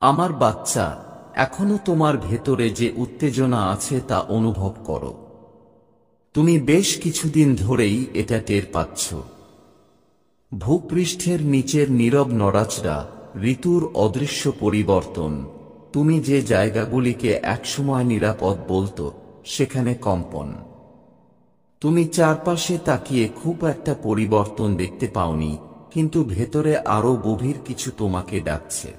আমার বাচ্চা, এখনো তোমার ভেতরে যে উত্তেজনা আছে তা অনুভব করো। তুমি বেশ কিছুদিন ধরেই এটা টের পাচ্ছ। ভূপৃষ্ঠের নিচের নীরব নড়াচড়া, ঋতুর অদৃশ্য পরিবর্তন, তুমি যে জায়গাগুলিকে একসময় নিরাপদ বলতো সেখানে কম্পন। তুমি চারপাশে তাকিয়ে খুব একটা পরিবর্তন দেখতে পাওনি, কিন্তু ভেতরে আরো গভীর কিছু তোমাকে ডাকছে।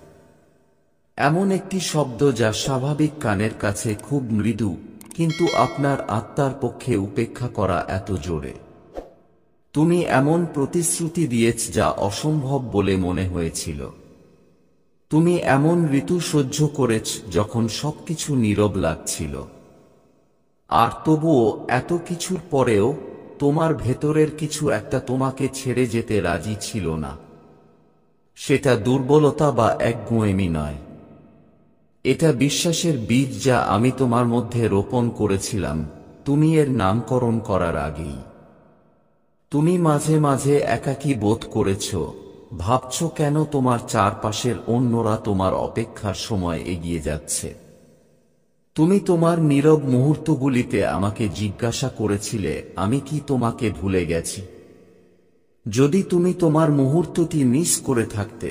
এমন একটি শব্দ যা স্বাভাবিক কানের কাছে খুব মৃদু, কিন্তু আপনার আত্মার পক্ষে উপেক্ষা করা এত জোরে। তুমি এমন প্রতিশ্রুতি দিয়েছ যা অসম্ভব বলে মনে হয়েছিল। তুমি এমন ঋতু সহ্য করেছ যখন সবকিছু নীরব লাগছিল। আর তবুও এত কিছুর পরেও তোমার ভেতরের কিছু একটা তোমাকে ছেড়ে যেতে রাজি ছিল না। সেটা দুর্বলতা বা একগুঁয়েমি নয়। এটা বিশ্বাসের বীজ যা আমি তোমার মধ্যে রোপণ করেছিলাম তুমি এর নামকরণ করার আগেই। তুমি মাঝে মাঝে একাকী বোধ করেছ, ভাবছ কেন তোমার চারপাশের অন্যরা তোমার অপেক্ষার সময় এগিয়ে যাচ্ছে। তুমি তোমার নীরব মুহূর্তগুলিতে আমাকে জিজ্ঞাসা করেছিলে আমি কি তোমাকে ভুলে গেছি। যদি তুমি তোমার মুহূর্তটি মিস করে থাকতে,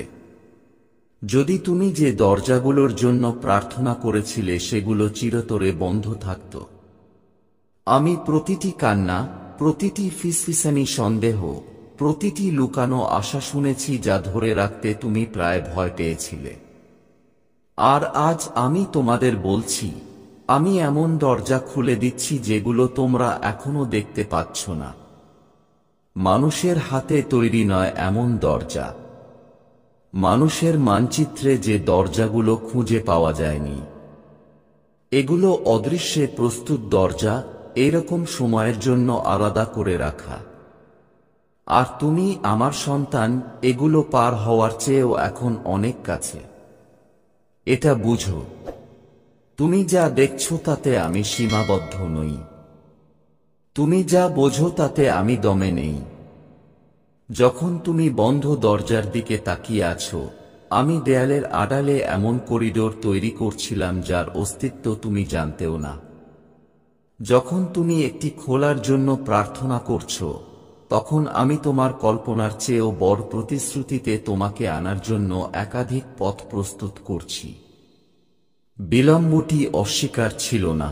যদি তুমি যে দরজাগুলোর জন্য প্রার্থনা করেছিলে সেগুলো চিরতরে বন্ধ থাকত। আমি প্রতিটি কান্না, প্রতিটি ফিসফিসানি সন্দেহ, প্রতিটি লুকানো আশা শুনেছি যা ধরে রাখতে তুমি প্রায় ভয় পেয়েছিলে। আর আজ আমি তোমাদের বলছি, আমি এমন দরজা খুলে দিচ্ছি যেগুলো তোমরা এখনো দেখতে পাচ্ছ না। মানুষের হাতে তৈরি নয় এমন দরজা, মানুষের মানচিত্রে যে দরজাগুলো খুঁজে পাওয়া যায়নি। এগুলো অদৃশ্যে প্রস্তুত দরজা, এরকম সময়ের জন্য আলাদা করে রাখা। আর তুমি আমার সন্তান, এগুলো পার হওয়ার চেয়েও এখন অনেক কাছে। এটা বুঝো। তুমি যা দেখছো তাতে আমি সীমাবদ্ধ নই। তুমি যা বোঝো তাতে আমি দমে নেই। যখন তুমি বন্ধ দরজার দিকে তাকিয়ে আছো, আমি দেয়ালের আড়ালে এমন করিডোর তৈরি করছিলাম যার অস্তিত্ব তুমি জানতেও না। যখন তুমি একটি খোলার জন্য প্রার্থনা করছো, তখন আমি তোমার কল্পনার চেয়েও বড় প্রতিশ্রুতিতে তোমাকে আনার জন্য একাধিক পথ প্রস্তুত করছি। বিলম্বটি অস্বীকার ছিল না,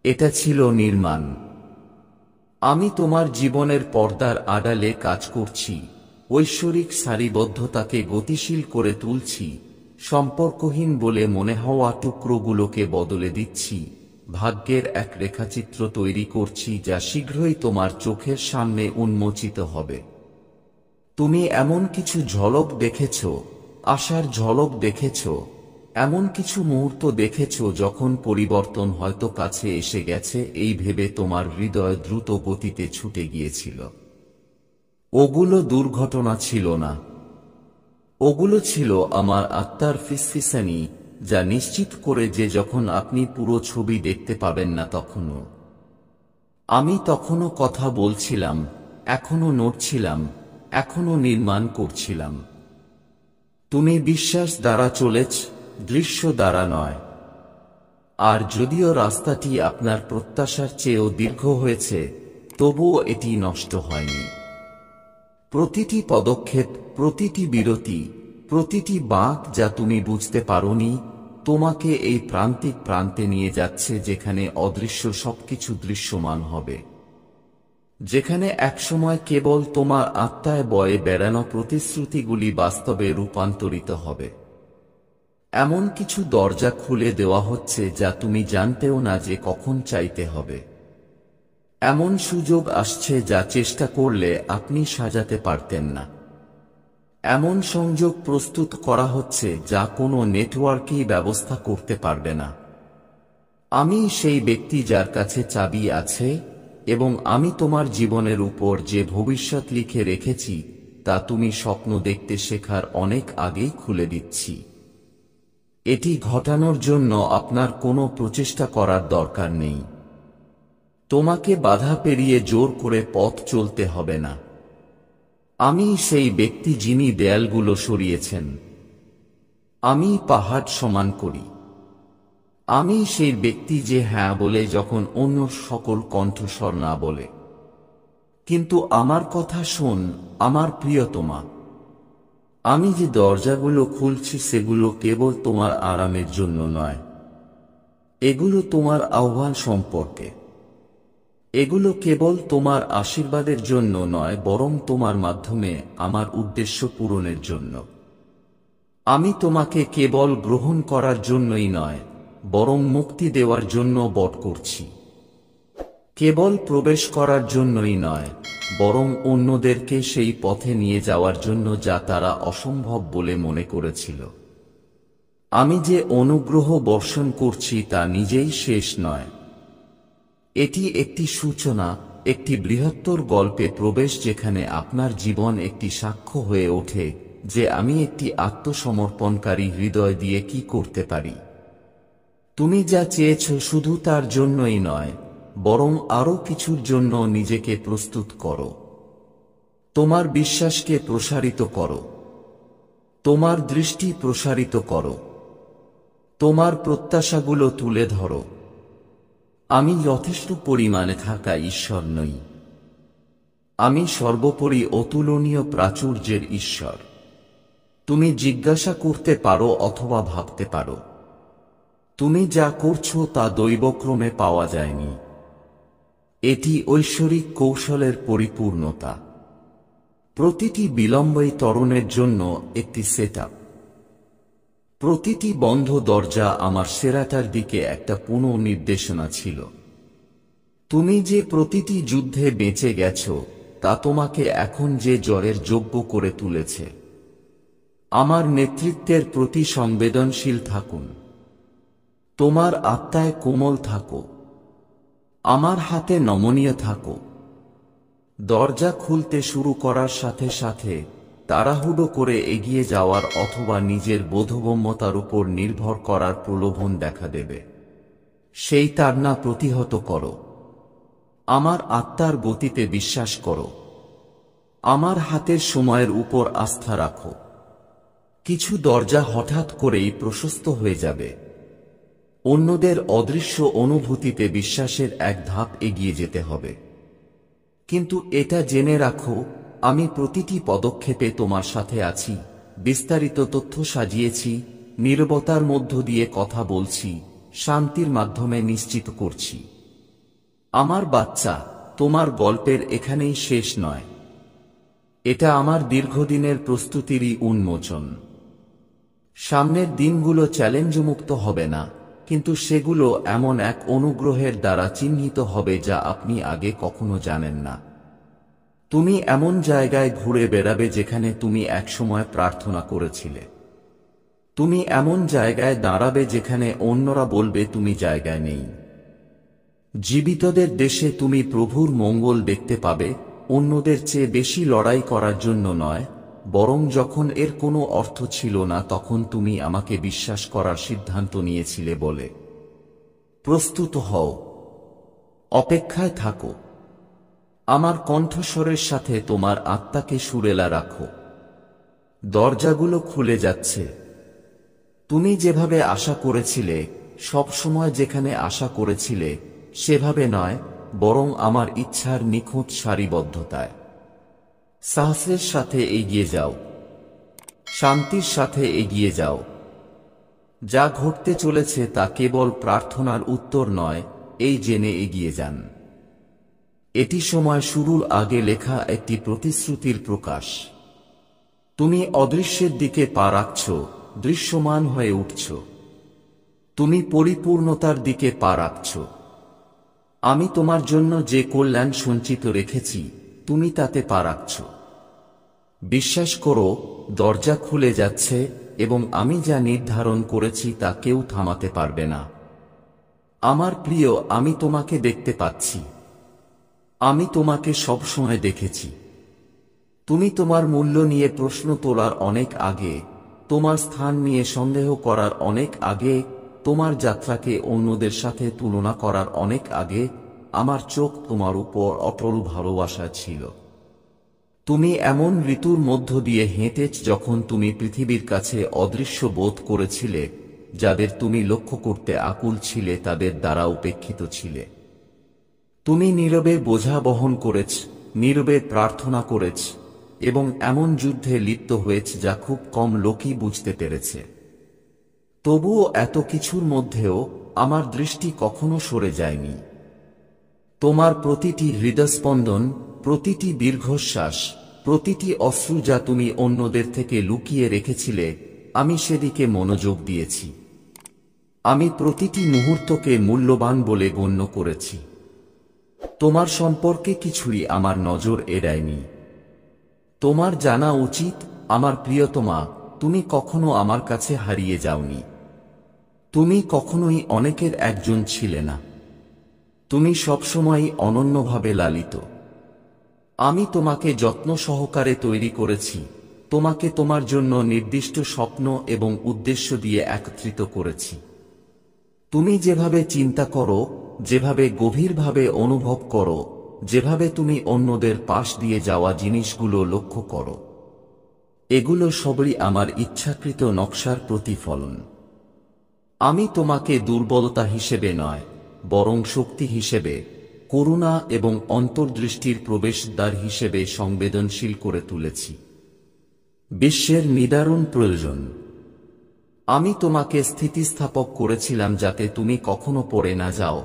এটা ছিল নির্মাণ। আমি তোমার জীবনের পর্দার আড়ালে কাজ করছি, ঐশ্বরিক সারিবদ্ধতাকে গতিশীল করে তুলছি, সম্পর্কহীন বলে মনে হওয়া টুকরোগুলোকে বদলে দিচ্ছি, ভাগ্যের এক রেখাচিত্র তৈরি করছি যা শীঘ্রই তোমার চোখের সামনে উন্মোচিত হবে। তুমি এমন কিছু ঝলক দেখেছ, আশার ঝলক দেখেছ, এমন কিছু মুহূর্ত দেখেছ যখন পরিবর্তন হয়তো কাছে এসে গেছে এই ভেবে তোমার হৃদয় দ্রুত গতিতে ছুটে গিয়েছিল। ওগুলো দুর্ঘটনা ছিল না, ওগুলো ছিল আমার আত্মার ফিসফিসানি, যা নিশ্চিত করে যে যখন আপনি পুরো ছবি দেখতে পাবেন না তখনও আমি তখনও কথা বলছিলাম, এখনো নড়ছিলাম, এখনো নির্মাণ করছিলাম। তুমি বিশ্বাস দ্বারা চলেছ, দৃশ্য দ্বারা নয়। আর যদিও রাস্তাটি আপনার প্রত্যাশার চেয়েও দীর্ঘ হয়েছে, তবুও এটি নষ্ট হয়নি। প্রতিটি পদক্ষেপ, প্রতিটি বিরতি, প্রতিটি বাঁক যা তুমি বুঝতে পারোনি, তোমাকে এই প্রান্তিক প্রান্তে নিয়ে যাচ্ছে যেখানে অদৃশ্য সবকিছু দৃশ্যমান হবে। যেখানে একসময় কেবল তোমার আত্মায় বয়ে বেড়ানো প্রতিশ্রুতিগুলি বাস্তবে রূপান্তরিত হবে। এমন কিছু দরজা খুলে দেওয়া হচ্ছে যা তুমি জানতেও না যে কখন চাইতে হবে। এমন সুযোগ আসছে যা চেষ্টা করলে আপনি সাজাতে পারতেন না। এমন সংযোগ প্রস্তুত করা হচ্ছে যা কোনো নেটওয়ার্কই ব্যবস্থা করতে পারবে না। আমি সেই ব্যক্তি যার কাছে চাবি আছে, এবং আমি তোমার জীবনের উপর যে ভবিষ্যৎ লিখে রেখেছি তা তুমি স্বপ্ন দেখতে শেখার অনেক আগেই খুলে দিচ্ছি। এটি ঘটানোর জন্য আপনার কোনো প্রচেষ্টা করার দরকার নেই। তোমাকে বাধা পেরিয়ে জোর করে পথ চলতে হবে না। আমি সেই ব্যক্তি যিনি দেয়ালগুলো সরিয়েছেন। আমি পাহাড় সমান করি। আমি সেই ব্যক্তি যে হ্যাঁ বলে যখন অন্য সকল কণ্ঠস্বর না বলে। কিন্তু আমার কথা শোন, আমার প্রিয়তমা। আমি যে দরজাগুলো খুলছি সেগুলো কেবল তোমার আরামের জন্য নয়। এগুলো তোমার আহ্বান সম্পর্কে। এগুলো কেবল তোমার আশীর্বাদের জন্য নয়, বরং তোমার মাধ্যমে আমার উদ্দেশ্য পূরণের জন্য। আমি তোমাকে কেবল গ্রহণ করার জন্যই নয়, বরং মুক্তি দেওয়ার জন্য বট করছি। কেবল প্রবেশ করার জন্যই নয়, বরং অন্যদেরকে সেই পথে নিয়ে যাওয়ার জন্য যা তারা অসম্ভব বলে মনে করেছিল। আমি যে অনুগ্রহ বর্ষণ করছি তা নিজেই শেষ নয়। এটি একটি সূচনা, একটি বৃহত্তর গল্পে প্রবেশ যেখানে আপনার জীবন একটি সাক্ষ্য হয়ে ওঠে যে আমি একটি আত্মসমর্পণকারী হৃদয় দিয়ে কি করতে পারি। তুমি যা চেয়েছ শুধু তার জন্যই নয়, বরং আরও কিছুর জন্য নিজেকে প্রস্তুত করো। তোমার বিশ্বাসকে প্রসারিত করো। তোমার দৃষ্টি প্রসারিত করো। তোমার প্রত্যাশাগুলো তুলে ধরো। আমি যথেষ্ট পরিমাণে থাকা ঈশ্বর নই। আমি সর্বোপরি অতুলনীয় প্রাচুর্যের ঈশ্বর। তুমি জিজ্ঞাসা করতে পারো অথবা ভাবতে পারো। তুমি যা করছো তা দৈবক্রমে পাওয়া যায়নি। এটি ঐশ্বরিক কৌশলের পরিপূর্ণতা। প্রতিটি বিলম্বই তরুণের জন্য একটি সেটআপ। প্রতিটি বন্ধ দরজা আমার সেরাটার দিকে একটা পুনর্নির্দেশনা ছিল। তুমি যে প্রতিটি যুদ্ধে বেঁচে গেছো তা তোমাকে এখন যে জয়ের যোগ্য করে তুলেছে। আমার নেতৃত্বের প্রতি সংবেদনশীল থাকুন। তোমার আত্মায় কোমল থাকো। আমার হাতে নমনীয় থাকো। দরজা খুলতে শুরু করার সাথে সাথে তাড়াহুড়ো করে এগিয়ে যাওয়ার অথবা নিজের বোধগম্যতার উপর নির্ভর করার প্রলোভন দেখা দেবে। সেই তাড়না প্রতিহত করো। আমার আত্মার গতিতে বিশ্বাস করো। আমার হাতের সময়ের উপর আস্থা রাখো। কিছু দরজা হঠাৎ করেই প্রশস্ত হয়ে যাবে। অন্যদের অদৃশ্য অনুভূতিতে বিশ্বাসের এক ধাপ এগিয়ে যেতে হবে। কিন্তু এটা জেনে রাখো, আমি প্রতিটি পদক্ষেপে তোমার সাথে আছি। বিস্তারিত তথ্য সাজিয়েছি, নীরবতার মধ্য দিয়ে কথা বলছি, শান্তির মাধ্যমে নিশ্চিত করছি। আমার বাচ্চা, তোমার গল্পের এখানেই শেষ নয়। এটা আমার দীর্ঘদিনের প্রস্তুতিরই উন্মোচন। সামনের দিনগুলো চ্যালেঞ্জমুক্ত হবে না, কিন্তু সেগুলো এমন এক অনুগ্রহের দ্বারা চিহ্নিত হবে যা আপনি আগে কখনো জানেন না। তুমি এমন জায়গায় ঘুরে বেড়াবে যেখানে তুমি একসময় প্রার্থনা করেছিলে। তুমি এমন জায়গায় দাঁড়াবে যেখানে অন্যরা বলবে তুমি জায়গায় নেই। জীবিতদের দেশে তুমি প্রভুর মঙ্গল দেখতে পাবে, অন্যদের চেয়ে বেশি লড়াই করার জন্য নয়, বরং যখন এর কোনো অর্থ ছিল না তখন তুমি আমাকে বিশ্বাস করার সিদ্ধান্ত নিয়েছিলে বলে। প্রস্তুত হও। অপেক্ষায় থাকো। আমার কণ্ঠস্বরের সাথে তোমার আত্মাকে সুরেলা রাখো। দরজাগুলো খুলে যাচ্ছে। তুমি যেভাবে আশা করেছিলে, সব সময় যেখানে আশা করেছিলে, সেভাবে নয়, বরং আমার ইচ্ছার নিখুঁত সারিবদ্ধতায়। সাহসের সাথে এগিয়ে যাও। শান্তির সাথে এগিয়ে যাও। যা ঘটতে চলেছে তা কেবল প্রার্থনার উত্তর নয়, এই জেনে এগিয়ে যান। এটি সময় শুরুর আগে লেখা একটি প্রতিশ্রুতির প্রকাশ। তুমি অদৃশ্যের দিকে পা রাখছ, দৃশ্যমান হয়ে উঠছ। তুমি পরিপূর্ণতার দিকে পা রাখছ। আমি তোমার জন্য যে কল্যাণ সঞ্চিত রেখেছি, তুমি তাতে পা রাখছ। বিশ্বাস করো, দরজা খুলে যাচ্ছে এবং আমি যা নির্ধারণ করেছি তা কেউ থামাতে পারবে না। আমার প্রিয়, আমি তোমাকে দেখতে পাচ্ছি। আমি তোমাকে সবসময় দেখেছি। তুমি তোমার মূল্য নিয়ে প্রশ্ন তোলার অনেক আগে, তোমার স্থান নিয়ে সন্দেহ করার অনেক আগে, তোমার যাত্রাকে অন্যদের সাথে তুলনা করার অনেক আগে, আমার চোখ তোমার উপর অটল ভালোবাসা ছিল। তুমি এমন ঋতুর মধ্য দিয়ে হেঁটেছ যখন তুমি পৃথিবীর কাছে অদৃশ্য বোধ করেছিলে, যাদের তুমি লক্ষ্য করতে আকুল ছিলে তাদের দ্বারা উপেক্ষিত ছিলে। তুমি নীরবে বোঝা বহন করেছ, নীরবে প্রার্থনা করেছ, এবং এমন যুদ্ধে লিপ্ত হয়েছ যা খুব কম লোকই বুঝতে পেরেছে। তবুও এত কিছুর মধ্যেও আমার দৃষ্টি কখনো সরে যায়নি। তোমার প্রতিটি হৃদস্পন্দন, প্রতিটি দীর্ঘশ্বাস, প্রতিটি অশ্রু যা তুমি অন্যদের থেকে লুকিয়ে রেখেছিলে, আমি সেদিকে মনোযোগ দিয়েছি। আমি প্রতিটি মুহূর্তকে মূল্যবান বলে গণ্য করেছি। তোমার সম্পর্কে কিছুই আমার নজর এড়ায়নি। তোমার জানা উচিত, আমার প্রিয়তমা, তুমি কখনো আমার কাছে হারিয়ে যাওনি। তুমি কখনোই অনেকের একজন ছিলে না। তুমি সবসময়ই অনন্যভাবে লালিত। আমি তোমাকে যত্ন সহকারে তৈরি করেছি, তোমাকে তোমার জন্য নির্দিষ্ট স্বপ্ন এবং উদ্দেশ্য দিয়ে একত্রিত করেছি। তুমি যেভাবে চিন্তা করো, যেভাবে গভীরভাবে অনুভব করো, যেভাবে তুমি অন্যদের পাশ দিয়ে যাওয়া জিনিসগুলো লক্ষ্য করো, এগুলো সবই আমার ইচ্ছাকৃত নকশার প্রতিফলন। আমি তোমাকে দুর্বলতা হিসেবে নয়, বরং শক্তি হিসেবে, করুণা এবং অন্তর্দৃষ্টির প্রবেশদ্বার হিসেবে সংবেদনশীল করে তুলেছি। বিশ্বের নিদারুণ প্রয়োজন। আমি তোমাকে স্থিতিস্থাপক করেছিলাম যাতে তুমি কখনো পড়ে না যাও,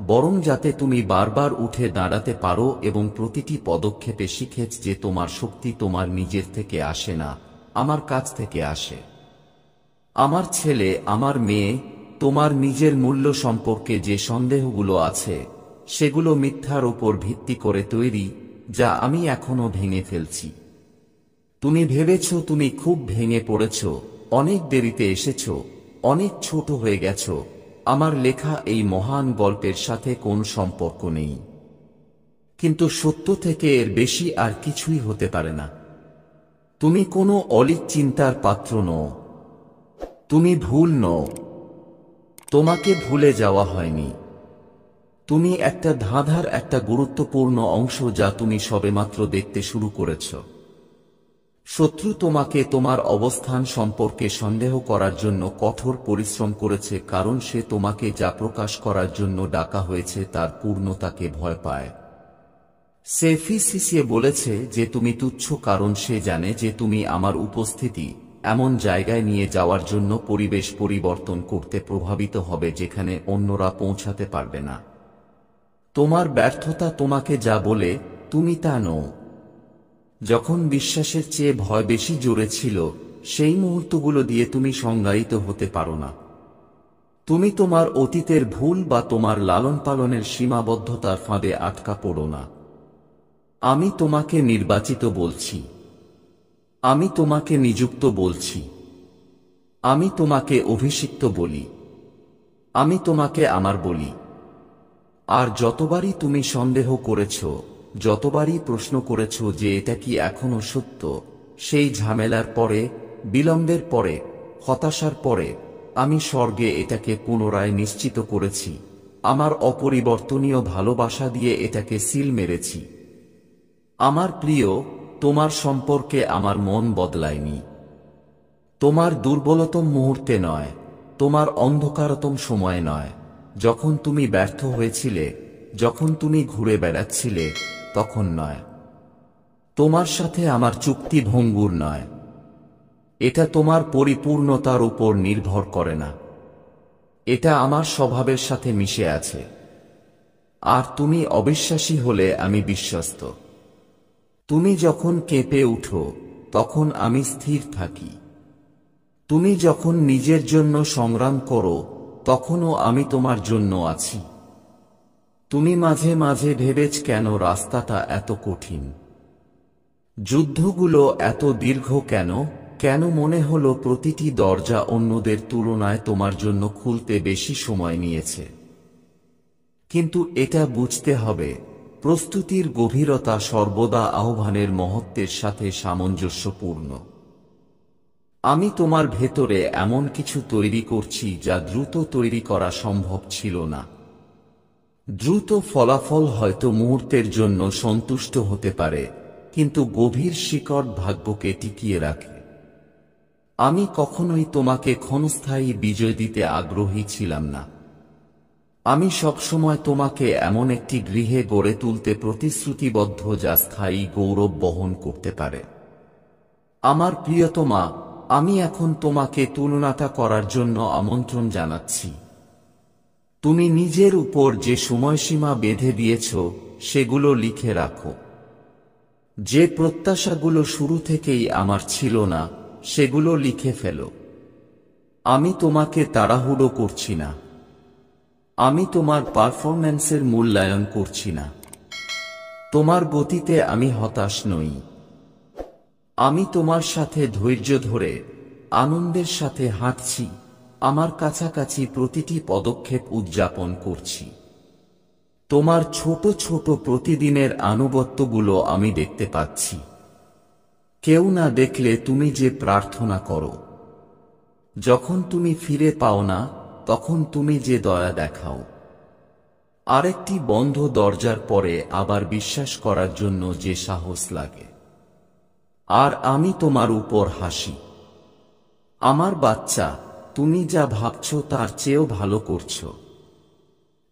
বরং যাতে তুমি বারবার উঠে দাঁড়াতে পারো এবং প্রতিটি পদক্ষেপে শিখেছ যে তোমার শক্তি তোমার নিজের থেকে আসে না, আমার কাছ থেকে আসে। আমার ছেলে, আমার মেয়ে, তোমার নিজের মূল্য সম্পর্কে যে সন্দেহগুলো আছে, সেগুলো মিথ্যার উপর ভিত্তি করে তৈরি, যা আমি এখনো ভেঙে ফেলছি। তুমি ভেবেছ তুমি খুব ভেঙে পড়েছ, অনেক দেরিতে এসেছ, অনেক ছোট হয়ে গেছ, আমার লেখা এই মহান গল্পের সাথে কোন সম্পর্ক নেই। কিন্তু সত্য থেকে এর বেশি আর কিছুই হতে পারে না। তুমি কোনো অলীক চিন্তার পাত্র নও। তুমি ভুল নও। তোমাকে ভুলে যাওয়া হয়নি। তুমি একটা ধাঁধার একটা গুরুত্বপূর্ণ অংশ যা তুমি সবেমাত্র দেখতে শুরু করেছ। শত্রু তোমাকে তোমার অবস্থান সম্পর্কে সন্দেহ করার জন্য কঠোর পরিশ্রম করেছে, কারণ সে তোমাকে যা প্রকাশ করার জন্য ডাকা হয়েছে তার পূর্ণতাকে ভয় পায়। সে ফিসফিসিয়ে বলেছে যে তুমি তুচ্ছ, কারণ সে জানে যে তুমি আমার উপস্থিতি এমন জায়গায় নিয়ে যাওয়ার জন্য পরিবেশ পরিবর্তন করতে প্রভাবিত হবে যেখানে অন্যরা পৌঁছাতে পারবে না। তোমার ব্যর্থতা তোমাকে যা বলে, তুমি তা নও। যখন বিশ্বাসের চেয়ে ভয় বেশি জোরে ছিল, সেই মুহূর্তগুলো দিয়ে তুমি সংজ্ঞায়িত হতে পারো না। তুমি তোমার অতীতের ভুল বা তোমার লালন পালনের সীমাবদ্ধতার ফাঁদে আটকা পড়ো না। আমি তোমাকে নির্বাচিত বলছি। আমি তোমাকে নিযুক্ত বলছি। আমি তোমাকে অভিষিক্ত বলি। আমি তোমাকে আমার বলি। আর যতবারই তুমি সন্দেহ করেছ, যতবারই প্রশ্ন করেছ যে এটা কি এখনো সত্য, সেই ঝামেলার পরে, বিলম্বের পরে, হতাশার পরে, আমি স্বর্গে এটাকে পুনরায় নিশ্চিত করেছি, আমার অপরিবর্তনীয় ভালোবাসা দিয়ে এটাকে সিল মেরেছি। আমার প্রিয়, তোমার সম্পর্কে আমার মন বদলায়নি। তোমার দুর্বলতম মুহূর্তে নয়, তোমার অন্ধকারতম সময়ে নয়, যখন তুমি ব্যর্থ হয়েছিলে, যখন তুমি ঘুরে বেড়াচ্ছিলে, তখন নয়। তোমার সাথে আমার চুক্তি ভঙ্গুর নয়। এটা তোমার পরিপূর্ণতার উপর নির্ভর করে না। এটা আমার স্বভাবের সাথে মিশে আছে। আর তুমি অবিশ্বাসী হলে আমি বিশ্বস্ত। তুমি যখন কেঁপে উঠো, তখন আমি স্থির থাকি। তুমি যখন নিজের জন্য সংগ্রাম করো, তখনও আমি তোমার জন্য আছি। তুমি মাঝে মাঝে ভেবেছ কেন রাস্তাটা এত কঠিন, যুদ্ধগুলো এত দীর্ঘ কেন, কেন মনে হলো প্রতিটি দরজা অন্যদের তুলনায় তোমার জন্য খুলতে বেশি সময় নিয়েছে। কিন্তু এটা বুঝতে হবে, প্রস্তুতির গভীরতা সর্বদা আহ্বানের মহত্বের সাথে সামঞ্জস্যপূর্ণ। আমি তোমার ভেতরে এমন কিছু তৈরি করছি যা দ্রুত তৈরি করা সম্ভব ছিল না। দ্রুত ফলাফল হয়তো মুহূর্তের জন্য সন্তুষ্ট হতে পারে, কিন্তু গভীর শিকড় ভাগ্যকে টিকিয়ে রাখে। আমি কখনোই তোমাকে ক্ষণস্থায়ী বিজয় দিতে আগ্রহী ছিলাম না। আমি সবসময় তোমাকে এমন একটি গৃহে গড়ে তুলতে প্রতিশ্রুতিবদ্ধ যা স্থায়ী গৌরব বহন করতে পারে। আমার প্রিয়তমা, আমি এখন তোমাকে তুলনাটা করার জন্য আমন্ত্রণ জানাচ্ছি। তুমি নিজের উপর যে সময়সীমা বেঁধে দিয়েছ সেগুলো লিখে রাখো। যে প্রত্যাশাগুলো শুরু থেকেই আমার ছিল না সেগুলো লিখে ফেলো। আমি তোমাকে তাড়াহুড়ো করছি না। আমি তোমার পারফরম্যান্সের মূল্যায়ন করছি না। তোমার গতিতে আমি হতাশ নই। আমি তোমার সাথে ধৈর্য ধরে আনন্দের সাথে হাঁটছি, আমার কাছাকাছি প্রতিটি পদক্ষেপ উদযাপন করছি। তোমার ছোট ছোট প্রতিদিনের আনুগত্যগুলো আমি দেখতে পাচ্ছি। কেউ না দেখলে তুমি যে প্রার্থনা করো, যখন তুমি ফিরে পাও না তখন তুমি যে দয়া দেখাও, আরেকটি বন্ধ দরজার পরে আবার বিশ্বাস করার জন্য যে সাহস লাগে। আর আমি তোমার উপর হাসি। আমার বাচ্চা, তুমি যা ভাবছ তার চেয়েও ভালো করছো।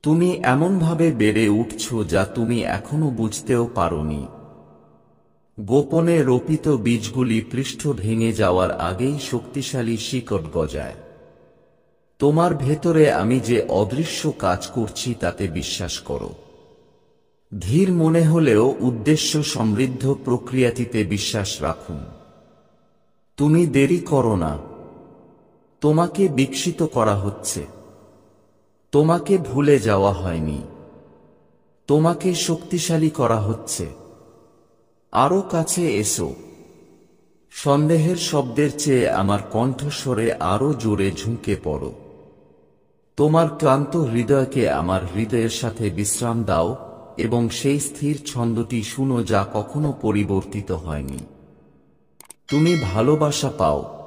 তুমি এমনভাবে বেড়ে উঠছ যা তুমি এখনো বুঝতেও পারোনি। গোপনে রোপিত বীজগুলি পৃষ্ঠ ভেঙে যাওয়ার আগেই শক্তিশালী শিকড় গজায়। তোমার ভেতরে আমি যে অদৃশ্য কাজ করছি তাতে বিশ্বাস করো। ধীর মনে হলেও উদ্দেশ্য সমৃদ্ধ প্রক্রিয়াটিতে বিশ্বাস রাখুন। তুমি দেরি করো না। তোমাকে বিকশিত করা হচ্ছে। তোমাকে ভুলে যাওয়া হয়নি। তোমাকে শক্তিশালী করা হচ্ছে। আরো কাছে এসো। সন্দেহের শব্দের চেয়ে আমার কণ্ঠস্বরে আরো জোরে ঝুঁকে পড়ো। তোমার ক্লান্ত হৃদয়কে আমার হৃদয়ের সাথে বিশ্রাম দাও এবং সেই স্থির ছন্দটি শুনো যা কখনো পরিবর্তিত হয়নি। তুমি ভালোবাসা পাও।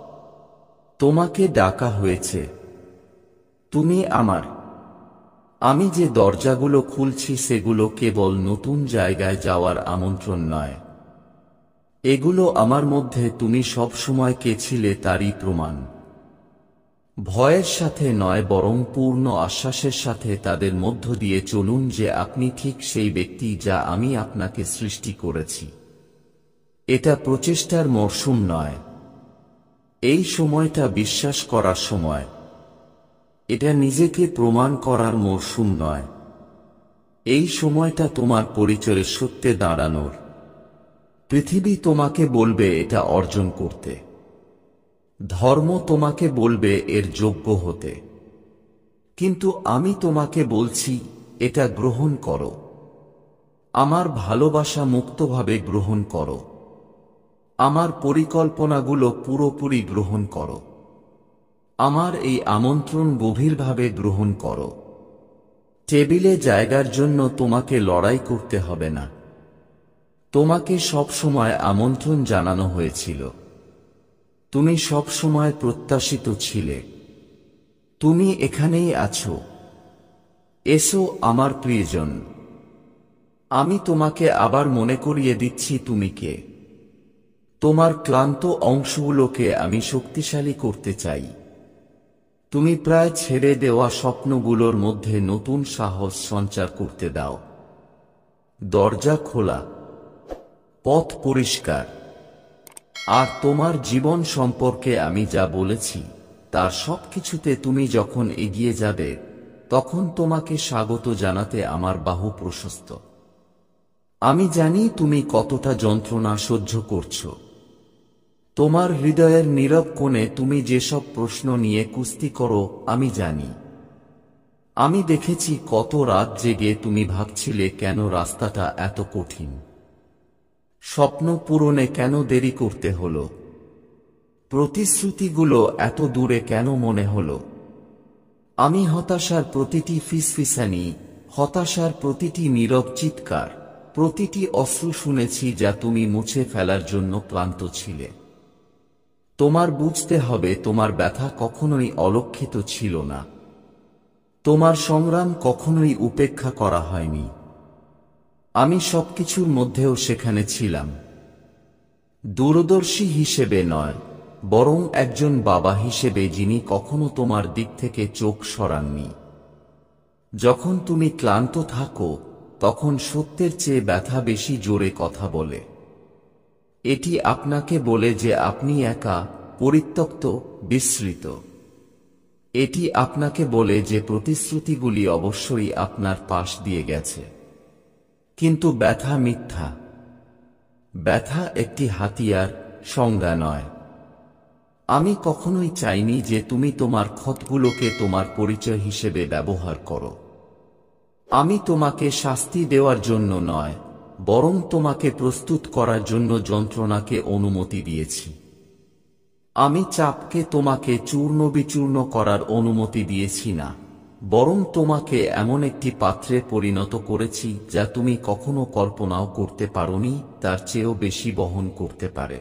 তোমাকে ডাকা হয়েছে। তুমি আমার। আমি যে দরজাগুলো খুলছি সেগুলো কেবল নতুন জায়গায় যাওয়ার আমন্ত্রণ নয়। এগুলো আমার মধ্যে তুমি সব সময় কে ছিলে তারই প্রমাণ। ভয়ের সাথে নয় বরং পূর্ণ আশ্বাসের সাথে তাদের মধ্য দিয়ে চলুন যে আপনি ঠিক সেই ব্যক্তি যা আমি আপনাকে সৃষ্টি করেছি। এটা প্রচেষ্টার মরশুম নয়। এই সময়টা বিশ্বাস করার সময়। এটা নিজেকে প্রমাণ করার মরশুম নয়। এই সময়টা তোমার পরিচয়ের সত্যে দাঁড়ানোর। পৃথিবী তোমাকে বলবে এটা অর্জন করতে। ধর্ম তোমাকে বলবে এর যোগ্য হতে। কিন্তু আমি তোমাকে বলছি, এটা গ্রহণ করো। আমার ভালোবাসা মুক্তভাবে গ্রহণ করো। আমার পরিকল্পনাগুলো পুরোপুরি গ্রহণ করো। আমার এই আমন্ত্রণ গভীরভাবে গ্রহণ করো। টেবিলে জায়গার জন্য তোমাকে লড়াই করতে হবে না। তোমাকে সব সময় আমন্ত্রণ জানানো হয়েছিল। তুমি সব সময় প্রত্যাশিত ছিলে। তুমি এখানেই আছো। এসো আমার প্রিয়জন। আমি তোমাকে আবার মনে করিয়ে দিচ্ছি তুমি কে। তোমার ক্লান্ত অংশগুলোকে আমি শক্তিশালী করতে চাই। তুমি প্রায় ছেড়ে দেওয়া স্বপ্নগুলোর মধ্যে নতুন সাহস সঞ্চার করতে দাও। দরজা খোলা, পথ পরিষ্কার। আর তোমার জীবন সম্পর্কে আমি যা বলেছি তার সবকিছুতে তুমি যখন এগিয়ে যাবে তখন তোমাকে স্বাগত জানাতে আমার বাহু প্রশস্ত। আমি জানি তুমি কতটা যন্ত্রণা সহ্য করছো। তোমার হৃদয়ের নীরব কোণে তুমি যেসব প্রশ্ন নিয়ে কুস্তি করো আমি জানি। আমি দেখেছি কত রাত জেগে তুমি ভাবছিলে কেন রাস্তাটা এত কঠিন, স্বপ্ন পূরণে কেন দেরি করতে হলো, প্রতিশ্রুতিগুলো এত দূরে কেন মনে হলো। আমি হতাশার প্রতিটি ফিসফিসানি, হতাশার প্রতিটি নীরব চিৎকার, প্রতিটি অশ্রু শুনেছি যা তুমি মুছে ফেলার জন্য ক্লান্ত ছিলে। তোমার বুঝতে হবে তোমার ব্যথা কখনোই অলক্ষিত ছিল না। তোমার সংগ্রাম কখনোই উপেক্ষা করা হয়নি। আমি সবকিছুর মধ্যেও সেখানে ছিলাম। দূরদর্শী হিসেবে নয়, বরং একজন বাবা হিসেবে যিনি কখনো তোমার দিক থেকে চোখ সরাননি। যখন তুমি ক্লান্ত থাকো তখন সত্যের চেয়ে ব্যথা বেশি জোরে কথা বলে। এটি আপনাকে বলে যে আপনি একা, পরিত্যক্ত, বিস্মৃত। এটি আপনাকে বলে যে প্রতিশ্রুতিগুলি অবশ্যই আপনার পাশ দিয়ে গেছে, কিন্তু ব্যথা মিথ্যা। ব্যথা একটি হাতিয়ার, সংজ্ঞা নয়। আমি কখনোই চাইনি যে তুমি তোমার ক্ষতগুলোকে তোমার পরিচয় হিসেবে ব্যবহার করো। আমি তোমাকে শাস্তি দেওয়ার জন্য নয়, বরং তোমাকে প্রস্তুত করার জন্য যন্ত্রণাকে অনুমতি দিয়েছি। আমি চাপকে তোমাকে চূর্ণ বিচূর্ণ করার অনুমতি দিয়েছি না, বরং তোমাকে এমন একটি পাত্রে পরিণত করেছি যা তুমি কখনো কল্পনাও করতে পারোনি তার চেয়েও বেশি বহন করতে পারে।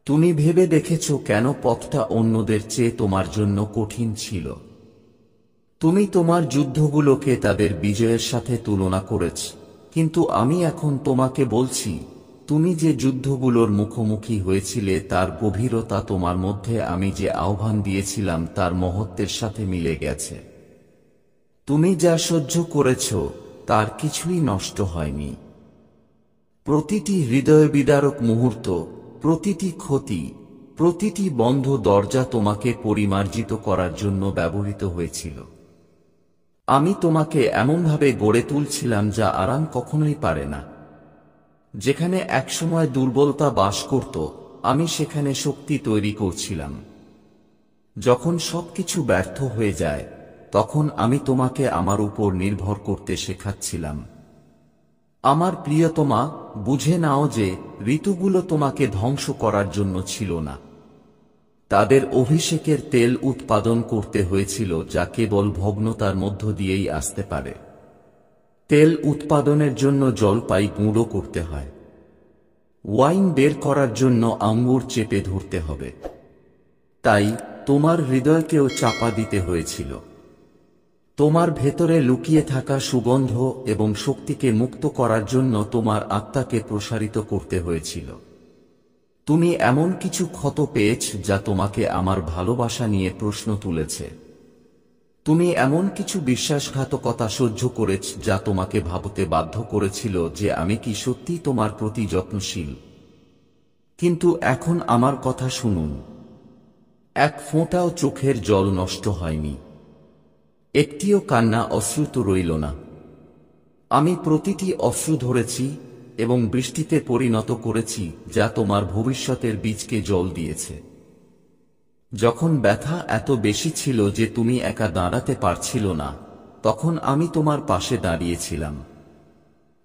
তুমি ভেবে দেখেছ কেন পথটা অন্যদের চেয়ে তোমার জন্য কঠিন ছিল? তুমি তোমার যুদ্ধগুলোকে তাদের বিজয়ের সাথে তুলনা করেছ, কিন্তু আমি এখন তোমাকে বলছি, তুমি যে যুদ্ধগুলোর মুখোমুখি হয়েছিলে তার গভীরতা তোমার মধ্যে আমি যে আহ্বান দিয়েছিলাম তার মহত্বের সাথে মিলে গেছে। তুমি যা সহ্য করেছ তার কিছুই নষ্ট হয়নি। প্রতিটি হৃদয়বিদারক মুহূর্ত, প্রতিটি ক্ষতি, প্রতিটি বন্ধ দরজা তোমাকে পরিমার্জিত করার জন্য ব্যবহৃত হয়েছিল। আমি তোমাকে এমনভাবে গড়ে তুলছিলাম যা আরাম কখনোই পারে না। যেখানে একসময় দুর্বলতা বাস করত, আমি সেখানে শক্তি তৈরি করছিলাম। যখন সবকিছু ব্যর্থ হয়ে যায়, তখন আমি তোমাকে আমার উপর নির্ভর করতে শেখাচ্ছিলাম। আমার প্রিয়তমা, বুঝে নাও যে ঋতুগুলো তোমাকে ধ্বংস করার জন্য ছিল না। তাদের অভিষেকের তেল উৎপাদন করতে হয়েছিল যা কেবল ভগ্নতার মধ্য দিয়েই আসতে পারে। তেল উৎপাদনের জন্য জলপাই গুঁড়ো করতে হয়। ওয়াইন বের করার জন্য আঙ্গুর চেপে ধরতে হবে। তাই তোমার হৃদয়কেও চাপা দিতে হয়েছিল। তোমার ভেতরে লুকিয়ে থাকা সুগন্ধ এবং শক্তিকে মুক্ত করার জন্য তোমার আত্মাকে প্রসারিত করতে হয়েছিল। তুমি এমন কিছু ক্ষত পেয়েছ যা তোমাকে আমার ভালোবাসা নিয়ে প্রশ্ন তুলেছে। তুমি এমন কিছু বিশ্বাসঘাতকতা সহ্য করেছ যা তোমাকে ভাবতে বাধ্য করেছিল যে আমি কি সত্যি তোমার প্রতি যত্নশীল। কিন্তু এখন আমার কথা শুনুন। এক ফোঁটাও চোখের জল নষ্ট হয়নি, একটিও কান্না অশ্রুত রইল না। আমি প্রতিটি অশ্রু ধরেছি এবং বৃষ্টিতে পরিণত করেছি যা তোমার ভবিষ্যতের বীজকে জল দিয়েছে। যখন ব্যথা এত বেশি ছিল যে তুমি একা দাঁড়াতে পারছিল না, তখন আমি তোমার পাশে দাঁড়িয়েছিলাম।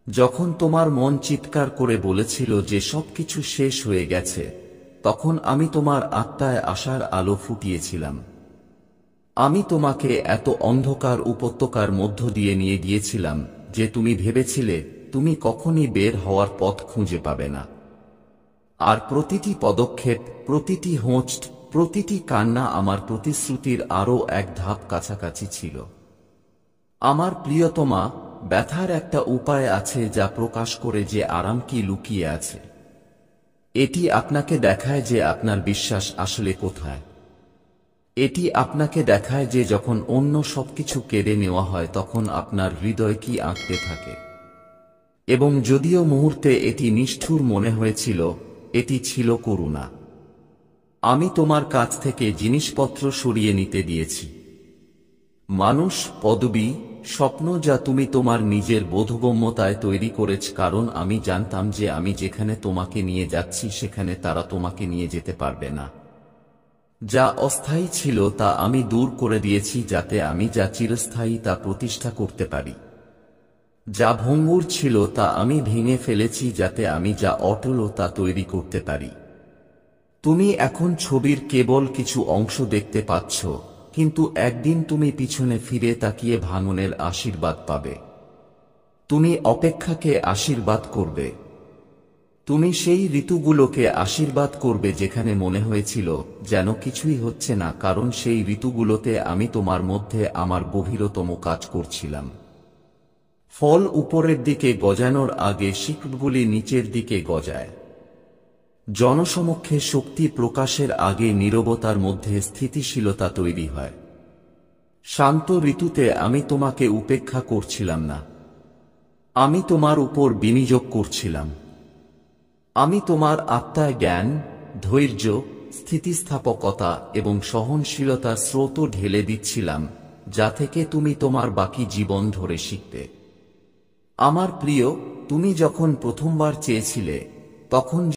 যখন তোমার মন চিৎকার করে বলেছিল যে সবকিছু শেষ হয়ে গেছে, তখন আমি তোমার আত্মায় আশার আলো ফুটিয়েছিলাম। আমি তোমাকে এত অন্ধকার উপত্যকার মধ্য দিয়ে নিয়ে গিয়েছিলাম যে তুমি ভেবেছিলে তুমি কখনই বের হওয়ার পথ খুঁজে পাবে না। আর প্রতিটি পদক্ষেপ, প্রতিটি হোঁচ, প্রতিটি কান্না আমার প্রতিশ্রুতির আরও এক ধাপ কাছাকাছি ছিল। আমার প্রিয়তমা, ব্যথার একটা উপায় আছে যা প্রকাশ করে যে আরাম কি লুকিয়ে আছে। এটি আপনাকে দেখায় যে আপনার বিশ্বাস আসলে কোথায়। এটি আপনাকে দেখায় যে যখন অন্য সবকিছু কেড়ে নেওয়া হয় তখন আপনার হৃদয় কি আঁকতে থাকে। এবং যদিও মুহূর্তে এটি নিষ্ঠুর মনে হয়েছিল, এটি ছিল করুণা। আমি তোমার কাছ থেকে জিনিসপত্র সরিয়ে নিতে দিয়েছি। মানুষ, পদবি, স্বপ্ন যা তুমি তোমার নিজের বোধগম্যতায় তৈরি করেছ, কারণ আমি জানতাম যে আমি যেখানে তোমাকে নিয়ে যাচ্ছি সেখানে তারা তোমাকে নিয়ে যেতে পারবে না। যা অস্থায়ী ছিল তা আমি দূর করে দিয়েছি যাতে আমি যা চিরস্থায়ী তা প্রতিষ্ঠা করতে পারি। যা ভঙ্গুর ছিল তা আমি ভেঙে ফেলেছি যাতে আমি যা অটল তা তৈরি করতে পারি। তুমি এখন ছবির কেবল কিছু অংশ দেখতে পাচ্ছ, কিন্তু একদিন তুমি পিছনে ফিরে তাকিয়ে ভাঙনের আশীর্বাদ পাবে। তুমি অপেক্ষাকে আশীর্বাদ করবে। তুমি সেই ঋতুগুলোকে আশীর্বাদ করবে যেখানে মনে হয়েছিল যেন কিছুই হচ্ছে না, কারণ সেই ঋতুগুলোতে আমি তোমার মধ্যে আমার গভীরতম কাজ করছিলাম। ফল উপরের দিকে গজানোর আগে শিকড়গুলি নিচের দিকে গজায়। জনসমক্ষে শক্তি প্রকাশের আগে নীরবতার মধ্যে স্থিতিশীলতা তৈরি হয়। শান্ত ঋতুতে আমি তোমাকে উপেক্ষা করছিলাম না। আমি তোমার উপর বিনিয়োগ করছিলাম। আমি তোমার আত্মায় জ্ঞান, ধৈর্য, স্থিতিস্থাপকতা এবং সহনশীলতার স্রোত ঢেলে দিচ্ছিলাম, যা থেকে তুমি তোমার বাকি জীবন ধরে শিখতে। আমার প্রিয়, তুমি যখন প্রথমবার চেয়েছিলে, তখন